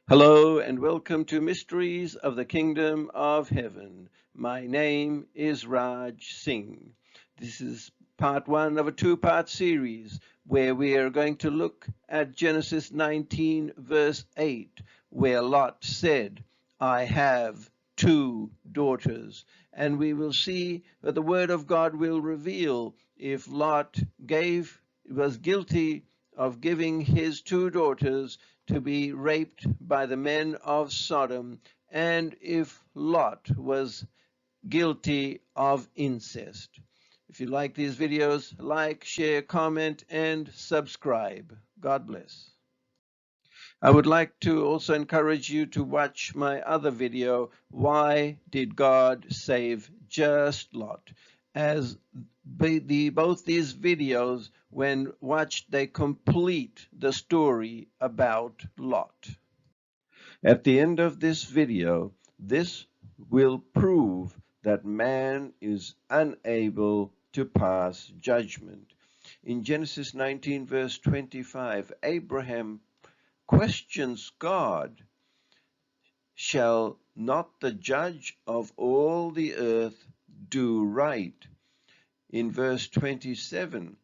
Hello and welcome to Mysteries of the Kingdom of Heaven. My name is Raj Singh. This is part one of a two-part series where we are going to look at Genesis 19 verse 8, where Lot said, I have two daughters. And we will see that the word of God will reveal if Lot was guilty of giving his two daughters to be raped by the men of Sodom, and if Lot was guilty of incest. If you like these videos, like, share, comment, and subscribe. God bless. I would like to also encourage you to watch my other video, Why Did God Save Just Lot? As both these videos, when watched, they complete the story about Lot. At the end of this video, this will prove that man is unable to pass judgment. In Genesis 19 verse 25, Abraham questions God, shall not the judge of all the earth do right? In verse 27,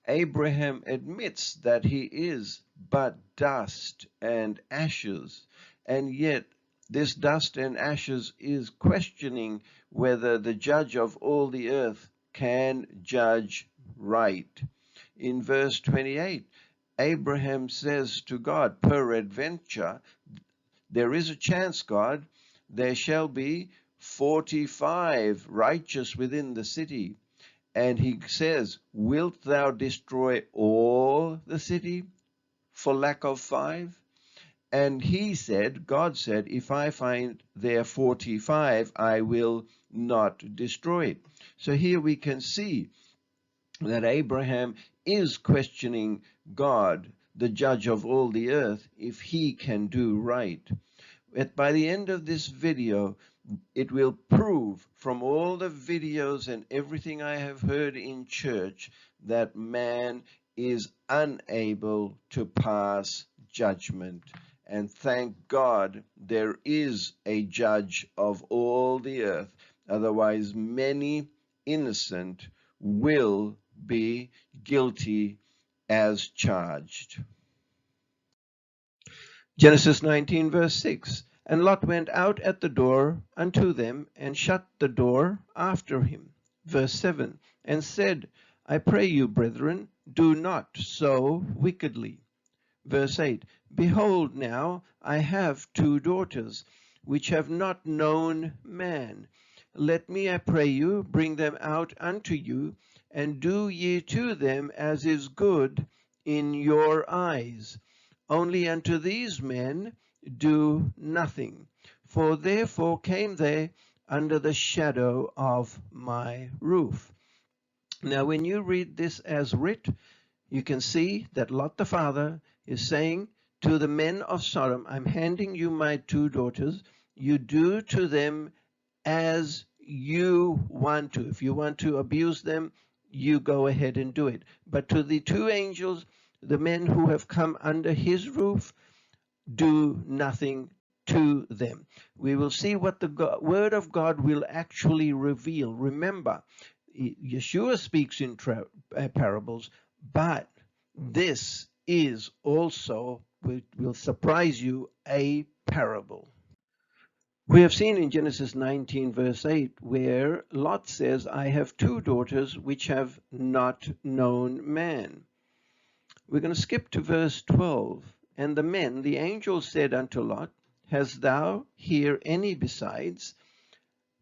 Abraham admits that he is but dust and ashes, and yet this dust and ashes is questioning whether the judge of all the earth can judge right. In verse 28, Abraham says to God, peradventure, there is a chance, God, there shall be 45 righteous within the city. And he says, wilt thou destroy all the city for lack of 5? And he said, God said, if I find there 45, I will not destroy it. So here we can see that Abraham is questioning God, the judge of all the earth, if he can do right. By the end of this video, it will prove from all the videos and everything I have heard in church that man is unable to pass judgment. And thank God there is a judge of all the earth. Otherwise, many innocent will be guilty as charged. Genesis 19 verse 6, and Lot went out at the door unto them, and shut the door after him. Verse 7, and said, I pray you, brethren, do not so wickedly. Verse 8, behold, now I have two daughters, which have not known man. Let me, I pray you, bring them out unto you, and do ye to them as is good in your eyes. Only unto these men do nothing, for therefore came they under the shadow of my roof. Now, when you read this as writ, you can see that Lot the father is saying to the men of Sodom, I'm handing you my two daughters. You do to them as you want to. If you want to abuse them, you go ahead and do it. But to the two angels, the men who have come under his roof, do nothing to them. We will see what the word of God will actually reveal. Remember, Yeshua speaks in parables, but this is also, will surprise you, a parable. We have seen in Genesis 19 verse 8 where Lot says, I have two daughters which have not known man. We're going to skip to verse 12. And the men, the angel said unto Lot, hast thou here any besides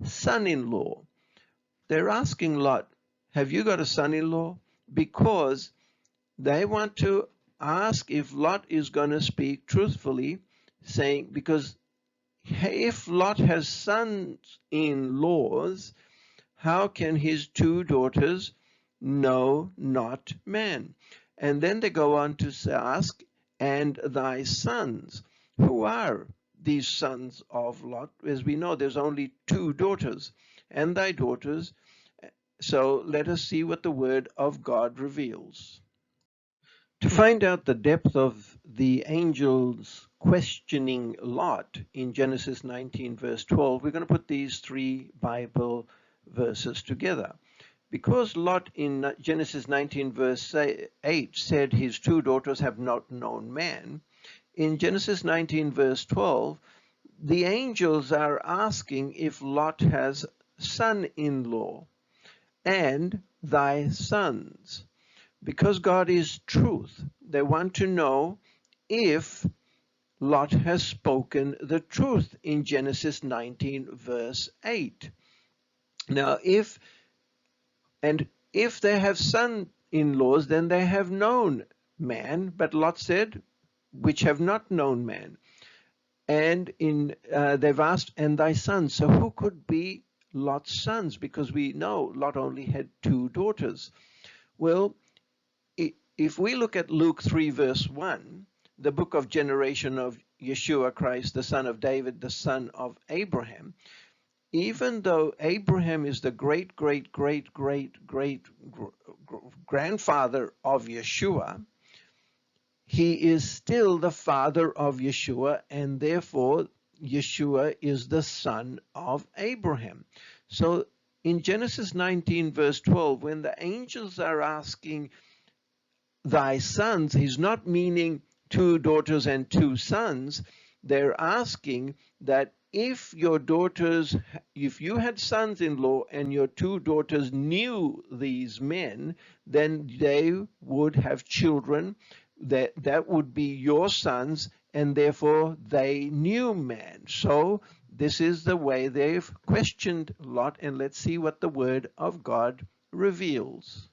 son-in-law? They're asking Lot, have you got a son-in-law? Because they want to ask if Lot is going to speak truthfully, saying, because if Lot has sons-in-laws, how can his two daughters know not man? And then they go on to ask, and thy sons. Who are these sons of Lot? As we know, there's only two daughters, and thy daughters. So let us see what the word of God reveals. To find out the depth of the angels questioning Lot in Genesis 19 verse 12, we're going to put these three Bible verses together. Because Lot in Genesis 19 verse 8 said his two daughters have not known man, in Genesis 19 verse 12, the angels are asking if Lot has son-in-law and thy sons. Because God is truth, they want to know if Lot has spoken the truth in Genesis 19 verse 8. Now, if they have son-in-laws, then they have known man, but Lot said, which have not known man. And they've asked, and thy sons. So who could be Lot's sons? Because we know Lot only had two daughters. Well, if we look at Luke 3 verse 1, the book of generation of Yeshua Christ, the son of David, the son of Abraham, even though Abraham is the great grandfather of Yeshua, he is still the father of Yeshua, and therefore Yeshua is the son of Abraham. So in Genesis 19 verse 12, when the angels are asking thy sons, he's not meaning two daughters and two sons. They're asking that if you had sons-in-law and your two daughters knew these men, then they would have children that would be your sons, and therefore they knew man. So this is the way they've questioned Lot, and let's see what the word of God reveals.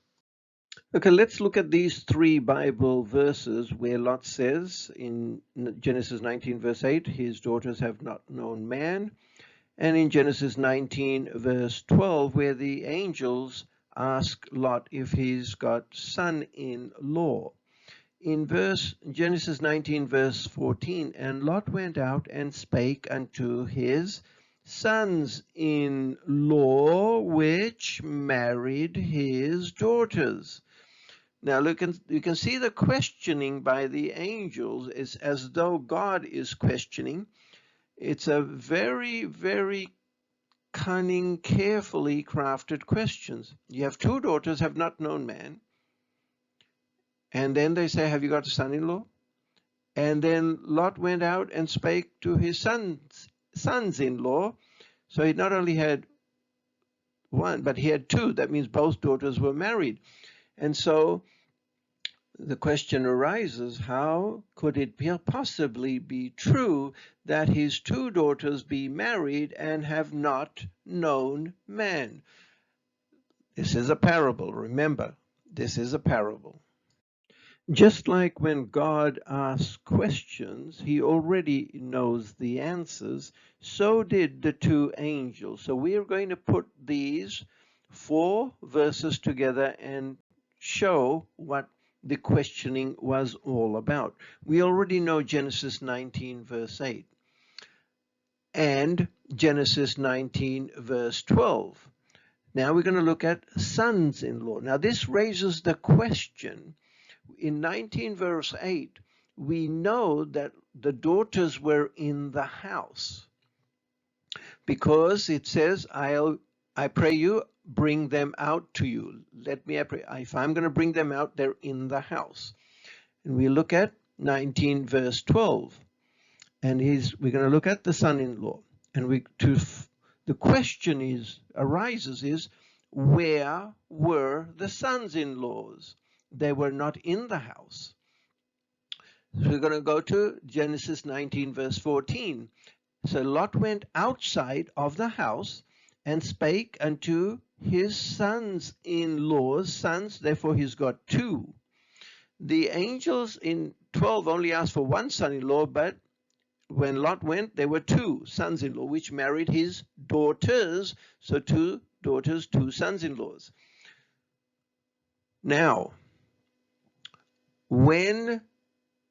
Okay, let's look at these three Bible verses where Lot says in Genesis 19 verse 8, his daughters have not known man, and in Genesis 19 verse 12 where the angels ask Lot if he's got son-in-law. In Genesis 19 verse 14, and Lot went out and spake unto his sons-in-law, which married his daughters. Now you can see the questioning by the angels is as though God is questioning. It's a very, very cunning, carefully crafted questions. You have two daughters have not known man. And then they say, have you got a son-in-law? And then Lot went out and spake to his sons-in-law. So he not only had one, but he had two. That means both daughters were married. And so the question arises, how could it possibly be true that his two daughters be married and have not known man? This is a parable. Remember, this is a parable. Just like when God asks questions, he already knows the answers. So did the two angels. So we are going to put these four verses together and show what the questioning was all about. We already know Genesis 19 verse 8 and Genesis 19 verse 12. Now we're going to look at sons-in-law. Now this raises the question. In 19 verse 8, we know that the daughters were in the house because it says, I pray you, bring them out to you. Let me, I pray. If I'm going to bring them out, they're in the house. And we look at 19 verse 12. And we're going to look at the son-in-law. And the question arises, where were the sons-in-laws? They were not in the house. So we're going to go to Genesis 19 verse 14. So Lot went outside of the house and spake unto his sons-in-laws, sons, therefore he's got two. The angels in 12 only asked for one son-in-law, but when Lot went, there were two sons-in-law, which married his daughters. So two daughters, two sons-in-laws. Now, when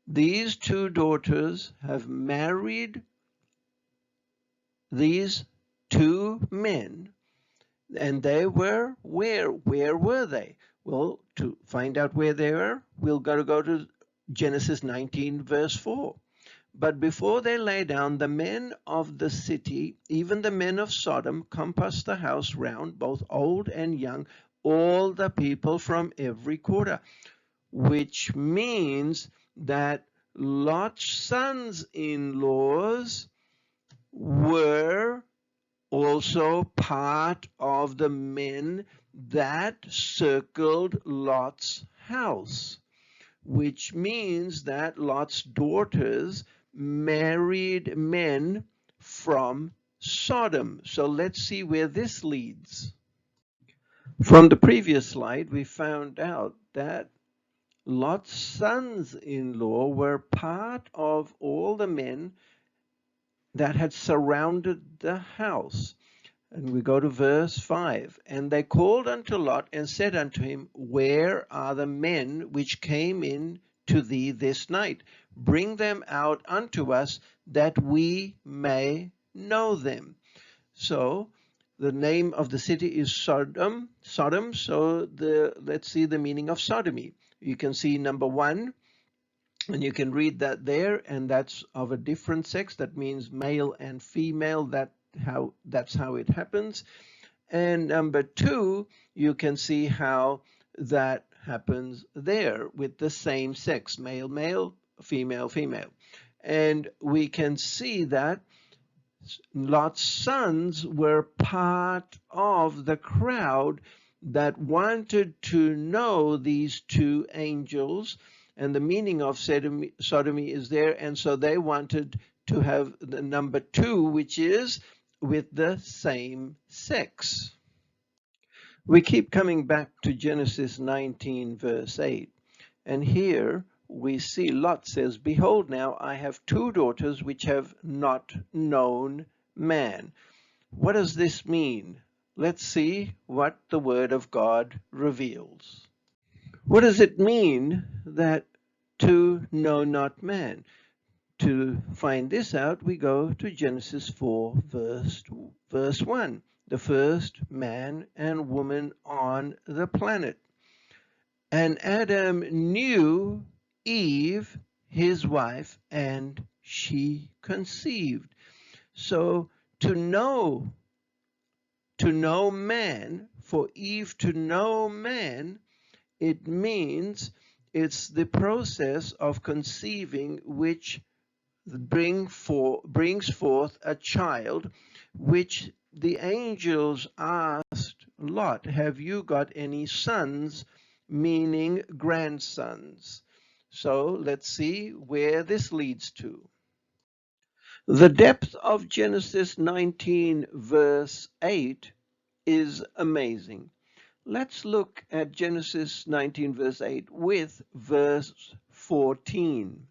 these two daughters have married these two men, and they were where were they? Well, to find out where they were, we'll go to Genesis 19 verse 4. But before they lay down, the men of the city, even the men of Sodom, compassed the house round, both old and young, all the people from every quarter, which means that Lot's sons-in-laws were also part of the men that circled Lot's house, which means that Lot's daughters married men from Sodom. So let's see where this leads. From the previous slide, we found out that Lot's sons-in-law were part of all the men that had surrounded the house. And we go to verse 5. And they called unto Lot and said unto him, Where are the men which came in to thee this night? Bring them out unto us, that we may know them. So the name of the city is Sodom. So let's see the meaning of sodomy. You can see number 1, and you can read that there, and that's of a different sex. That means male and female. That's how it happens. And number 2, you can see how that happens there with the same sex, male, male, female, female. And we can see that Lot's sons were part of the crowd that wanted to know these two angels, and the meaning of sodomy is there, and so they wanted to have the number 2, which is with the same sex. We keep coming back to Genesis 19 verse 8, and here we see Lot says, Behold, now I have 2 daughters which have not known man. What does this mean? Let's see what the Word of God reveals. What does it mean that to know not man? To find this out, we go to Genesis 4 verse 1, the first man and woman on the planet. And Adam knew Eve, his wife, and she conceived. So to know man, for Eve to know man, it means it's the process of conceiving which brings forth a child, which the angels asked Lot, have you got any sons, meaning grandsons? So let's see where this leads to. The depth of Genesis 19 verse 8 is amazing. Let's look at Genesis 19 verse 8 with verse 14.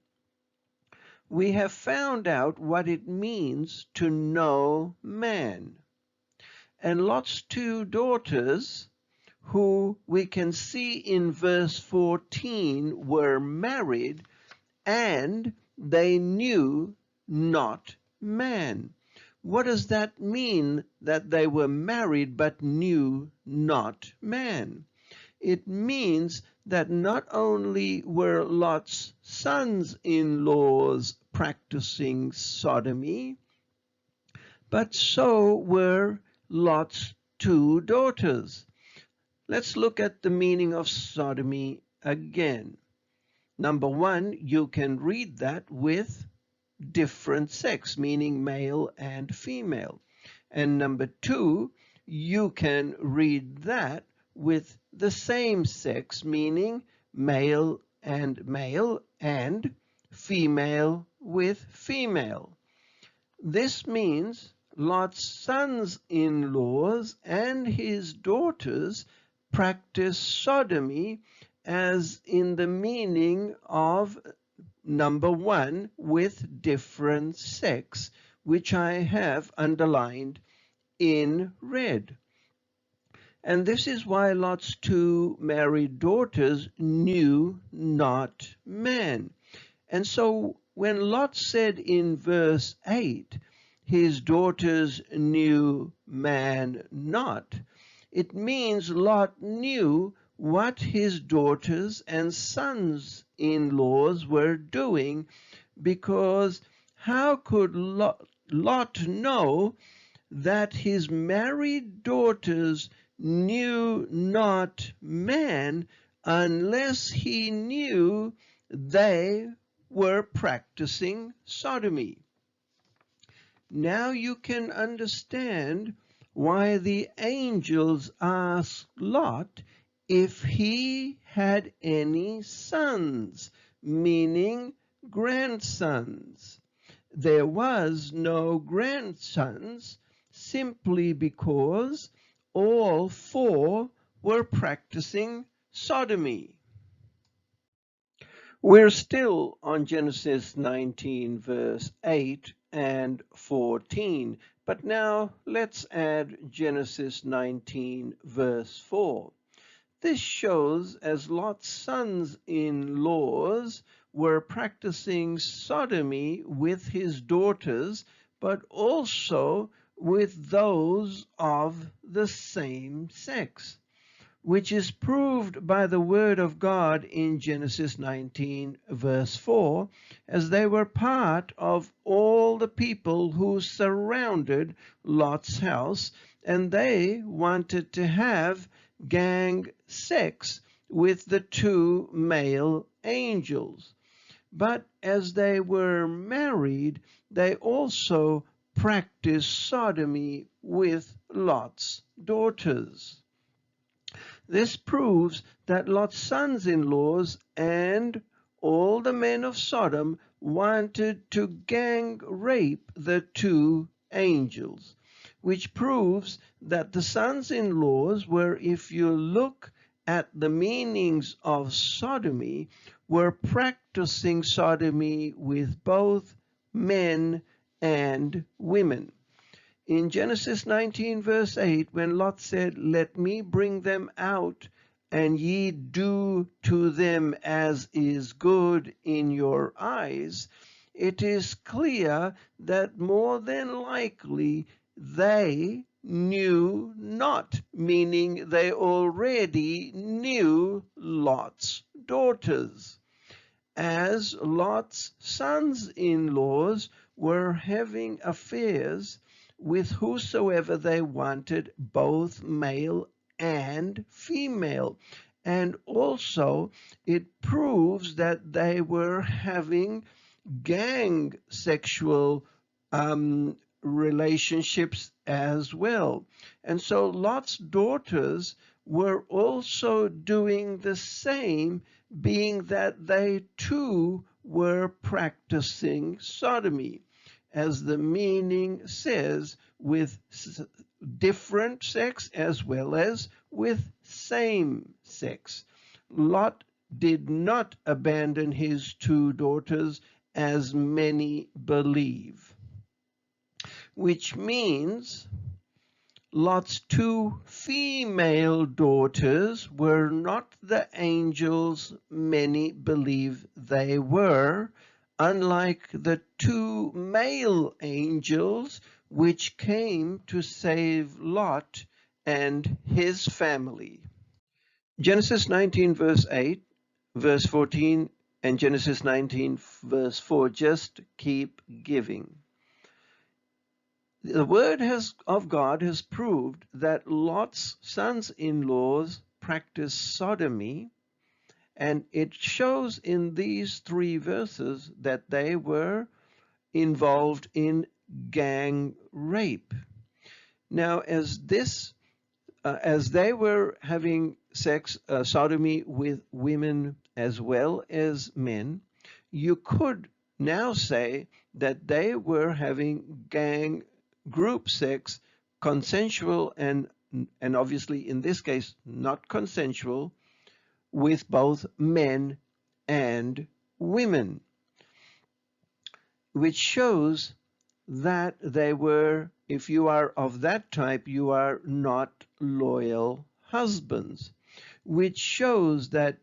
We have found out what it means to know man. And Lot's 2 daughters, who we can see in verse 14, were married, and they knew not man. What does that mean, that they were married but knew not man? It means that not only were Lot's sons-in-laws practicing sodomy, but so were Lot's 2 daughters. Let's look at the meaning of sodomy again. Number 1, you can read that with different sex, meaning male and female. And number 2, you can read that with the same sex, meaning male and male and female with female. This means Lot's sons-in-laws and his daughters practice sodomy, as in the meaning of number 1, with different sex, which I have underlined in red. And this is why Lot's 2 married daughters knew not man. And so when Lot said in verse 8, his daughters knew man not, it means Lot knew what his daughters and sons sons-in-laws were doing, because how could Lot know that his married daughters knew not man unless he knew they were practicing sodomy? Now you can understand why the angels asked Lot if he had any sons, meaning grandsons. There was no grandsons, simply because all four were practicing sodomy. We're still on Genesis 19, verse 8 and 14, but now let's add Genesis 19, verse 4. This shows as Lot's sons-in-laws were practicing sodomy with his daughters, but also with those of the same sex, which is proved by the word of God in Genesis 19, verse 4, as they were part of all the people who surrounded Lot's house, and they wanted to have gang sex with the two male angels. But as they were married, they also practiced sodomy with Lot's daughters. This proves that Lot's sons-in-laws and all the men of Sodom wanted to gang rape the two angels, which proves that the sons-in-laws were, if you look at the meanings of sodomy, were practicing sodomy with both men and women. In Genesis 19, verse 8, when Lot said, "Let me bring them out, and ye do to them as is good in your eyes," it is clear that more than likely they knew not, meaning they already knew Lot's daughters, as Lot's sons-in-laws were having affairs with whosoever they wanted, both male and female. And also it proves that they were having gang sexual relationships as well. And so Lot's daughters were also doing the same, being that they too were practicing sodomy, as the meaning says, with different sex as well as with same sex. Lot did not abandon his two daughters, as many believe, which means Lot's two female daughters were not the angels many believe they were, unlike the two male angels which came to save Lot and his family. Genesis 19, verse 8, verse 14, and Genesis 19, verse 4 just keep giving. The word of God has proved that Lot's sons-in-laws practiced sodomy, and it shows in these three verses that they were involved in gang rape. Now, as they were having sex, sodomy with women as well as men, you could now say that they were having gang group sex, consensual and obviously in this case not consensual, with both men and women, which shows that they were, if you are of that type, you are not loyal husbands, which shows that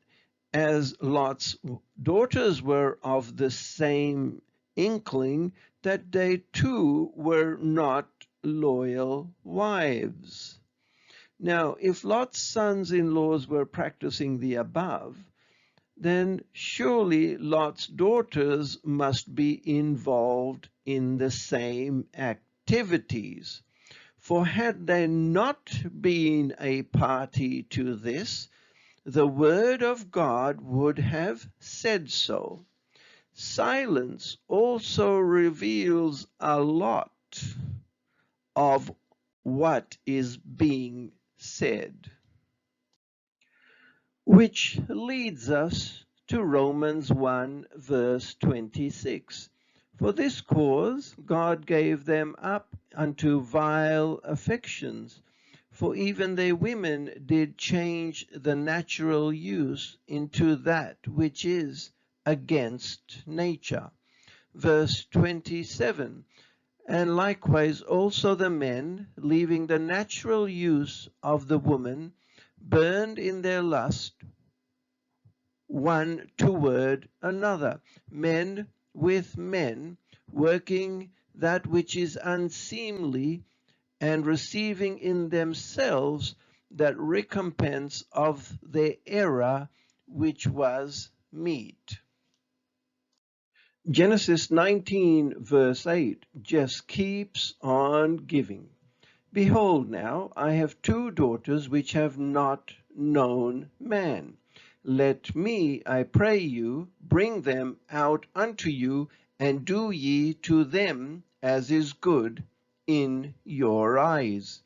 as Lot's daughters were of the same inkling, that they too were not loyal wives. Now, if Lot's sons-in-laws were practicing the above, then surely Lot's daughters must be involved in the same activities. For had they not been a party to this, the word of God would have said so. Silence also reveals a lot of what is being said. Which leads us to Romans 1 verse 26. For this cause God gave them up unto vile affections, for even their women did change the natural use into that which is against nature. Verse 27. And likewise also the men, leaving the natural use of the woman, burned in their lust one toward another, men with men, working that which is unseemly, and receiving in themselves that recompense of their error which was meet. Genesis 19 verse 8 just keeps on giving. Behold now, I have two daughters which have not known man. Let me, I pray you, bring them out unto you, and do ye to them as is good in your eyes.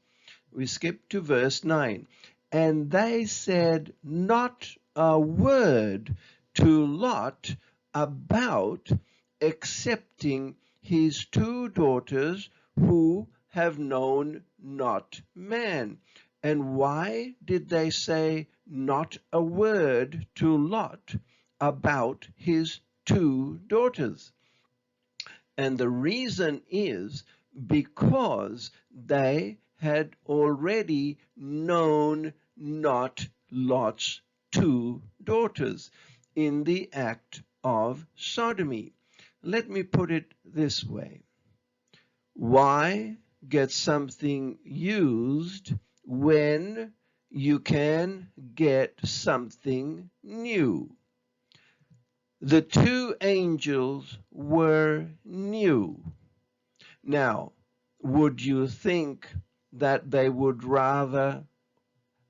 We skip to verse 9. And they said not a word to Lot about accepting his two daughters who have known not man. And why did they say not a word to Lot about his two daughters? And the reason is because they had already known not Lot's two daughters in the act of sodomy. Let me put it this way. Why get something used when you can get something new? The two angels were new. Now, would you think that they would rather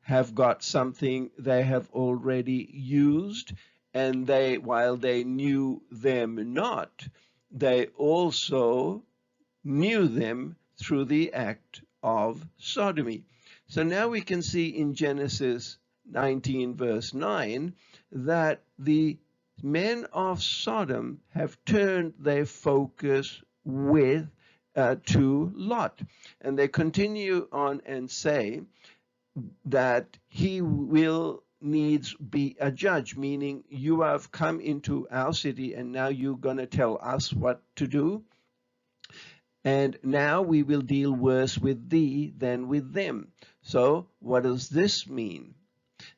have got something they have already used, and they, while they knew them not, they also knew them through the act of sodomy? So now we can see in Genesis 19 verse 9 that the men of Sodom have turned their focus to Lot. And they continue on and say that he will needs be a judge, meaning you have come into our city and now you're going to tell us what to do. And now we will deal worse with thee than with them. So what does this mean?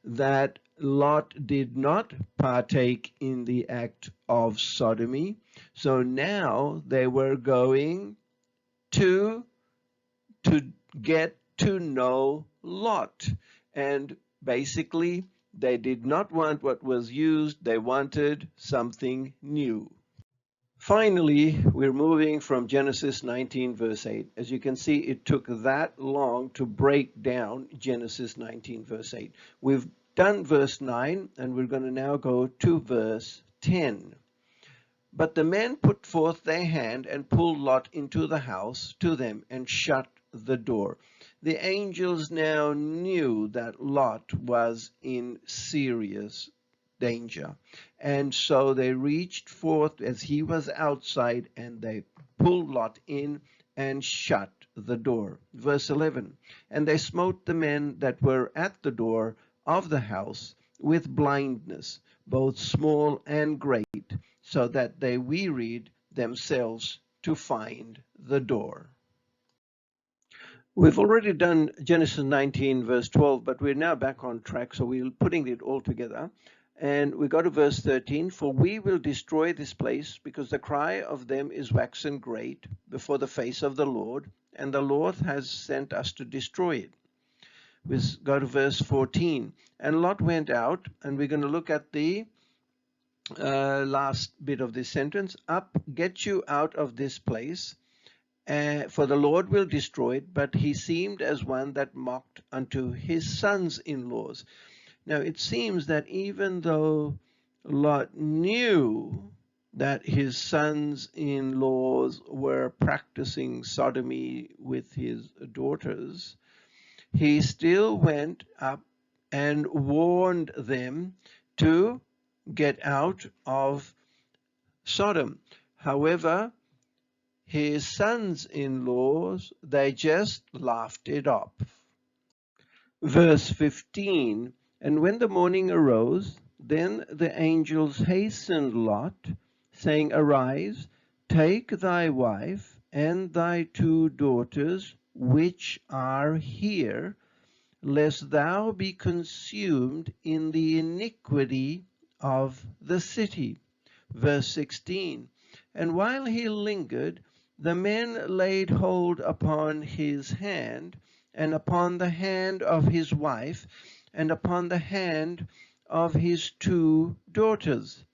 That Lot did not partake in the act of sodomy. So now they were going to get to know Lot. And basically, they did not want what was used, they wanted something new. Finally, we're moving from Genesis 19 verse 8. As you can see, it took that long to break down Genesis 19 verse 8. We've done verse 9, and we're going to now go to verse 10. But the men put forth their hand and pulled Lot into the house to them and shut the door. The angels now knew that Lot was in serious danger. And so they reached forth as he was outside, and they pulled Lot in and shut the door. Verse 11, and they smote the men that were at the door of the house with blindness, both small and great, so that they wearied themselves to find the door. We've already done Genesis 19 verse 12, but we're now back on track, so we're putting it all together. And we go to verse 13, for we will destroy this place, because the cry of them is waxen great before the face of the Lord, and the Lord has sent us to destroy it. We go to verse 14, and Lot went out, and we're going to look at the last bit of this sentence, up, get you out of this place, for the Lord will destroy it. But he seemed as one that mocked unto his sons-in-laws. Now it seems that even though Lot knew that his sons-in-laws were practicing sodomy with his daughters, he still went up and warned them to get out of Sodom. However, his sons-in-laws, they just laughed it off. Verse 15, and when the morning arose, then the angels hastened Lot, saying, Arise, take thy wife and thy 2 daughters, which are here, lest thou be consumed in the iniquity of the city. Verse 16, and while he lingered, the men laid hold upon his hand, and upon the hand of his wife, and upon the hand of his 2 daughters,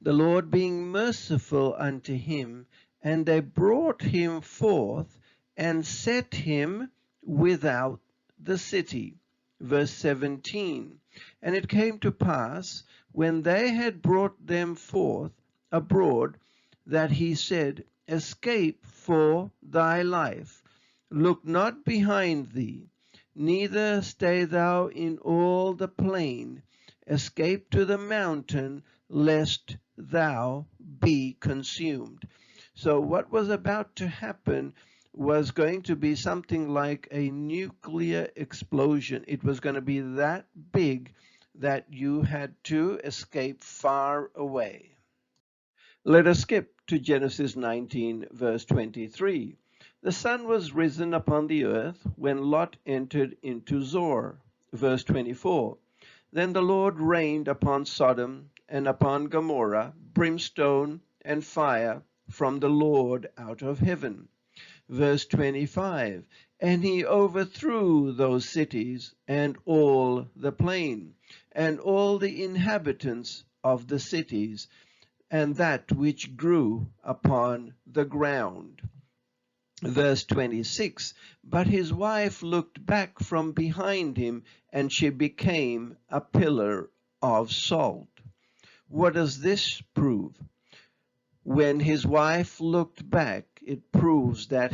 the Lord being merciful unto him, and they brought him forth and set him without the city. Verse 17, and it came to pass, when they had brought them forth abroad, that he said, Escape for thy life, look not behind thee, neither stay thou in all the plain, escape to the mountain, lest thou be consumed. So what was about to happen was going to be something like a nuclear explosion. It was going to be that big that you had to escape far away. Let us skip to Genesis 19, verse 23. The sun was risen upon the earth when Lot entered into Zoar. Verse 24. Then the Lord rained upon Sodom and upon Gomorrah brimstone and fire from the Lord out of heaven. Verse 25, and he overthrew those cities and all the plain, and all the inhabitants of the cities, and that which grew upon the ground. Verse 26, but his wife looked back from behind him, and she became a pillar of salt. What does this prove? When his wife looked back, it proves that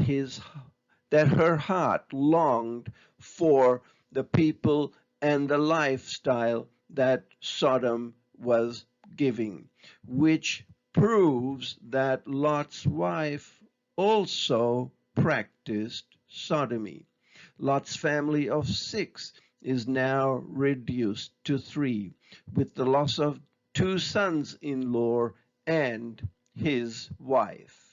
her heart longed for the people and the lifestyle that Sodom was giving, which proves that Lot's wife also practiced sodomy. Lot's family of 6 is now reduced to 3, with the loss of 2 sons-in-law and his wife.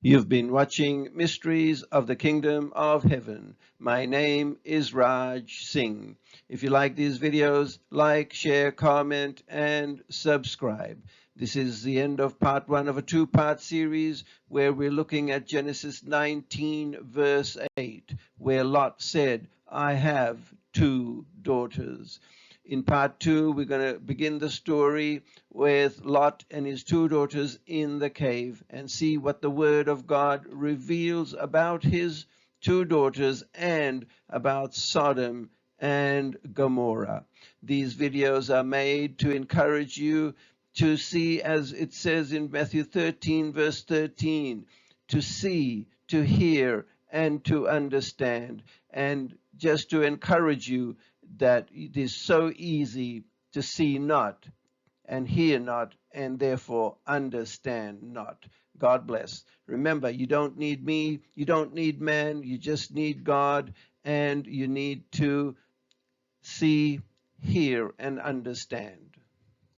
You've been watching Mysteries of the Kingdom of Heaven. My name is Raj Singh. If you like these videos, like, share, comment, and subscribe. This is the end of part 1 of a 2-part series where we're looking at Genesis 19, verse 8, where Lot said, I have 2 daughters. In part 2, we're going to begin the story with Lot and his 2 daughters in the cave and see what the Word of God reveals about his 2 daughters and about Sodom and Gomorrah. These videos are made to encourage you to see, as it says in Matthew 13, verse 13, to see, to hear, and to understand, and just to encourage you that it is so easy to see not and hear not and therefore understand not. God bless. Remember, you don't need me, you don't need man, you just need God, and you need to see, hear, and understand.